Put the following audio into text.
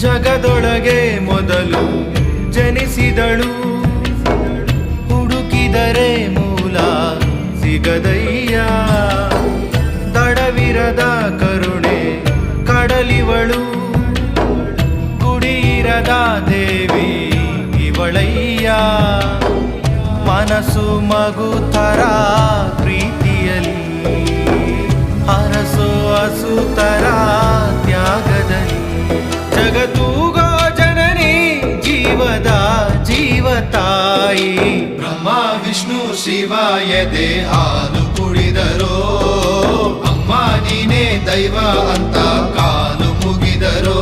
ಜಗದೊಳಗೆ ಮೊದಲು ಜನಿಸಿದಳು, ಹುಡುಕಿದರೆ ಮೂಲ ಸಿಗದಯ್ಯ. ತಡವಿರದ ಕರುಣೆ ಕಡಲಿವಳು, ಗುಡಿಯಿರದ ದೇವಿ ಇವಳಯ್ಯ. ಮನಸ್ಸು ಮಗುತರ ಪ್ರೀತಿಯಲ್ಲಿ, ಹರಸೋ ಹಸುತರ ತ್ಯಾಗದಲ್ಲಿ. ಜಗತ್ತೂಗೋ ಜನನಿ ಜೀವದ ಜೀವತಾಯಿ. ಬ್ರಹ್ಮ ವಿಷ್ಣು ಶಿವ ಎದೆ ಹಾಲು ಕುಡಿದರೋ, ಅಮ್ಮ ನೀನೇ ದೈವ ಅಂತ ಕಾಲು ಮುಗಿದರೋ.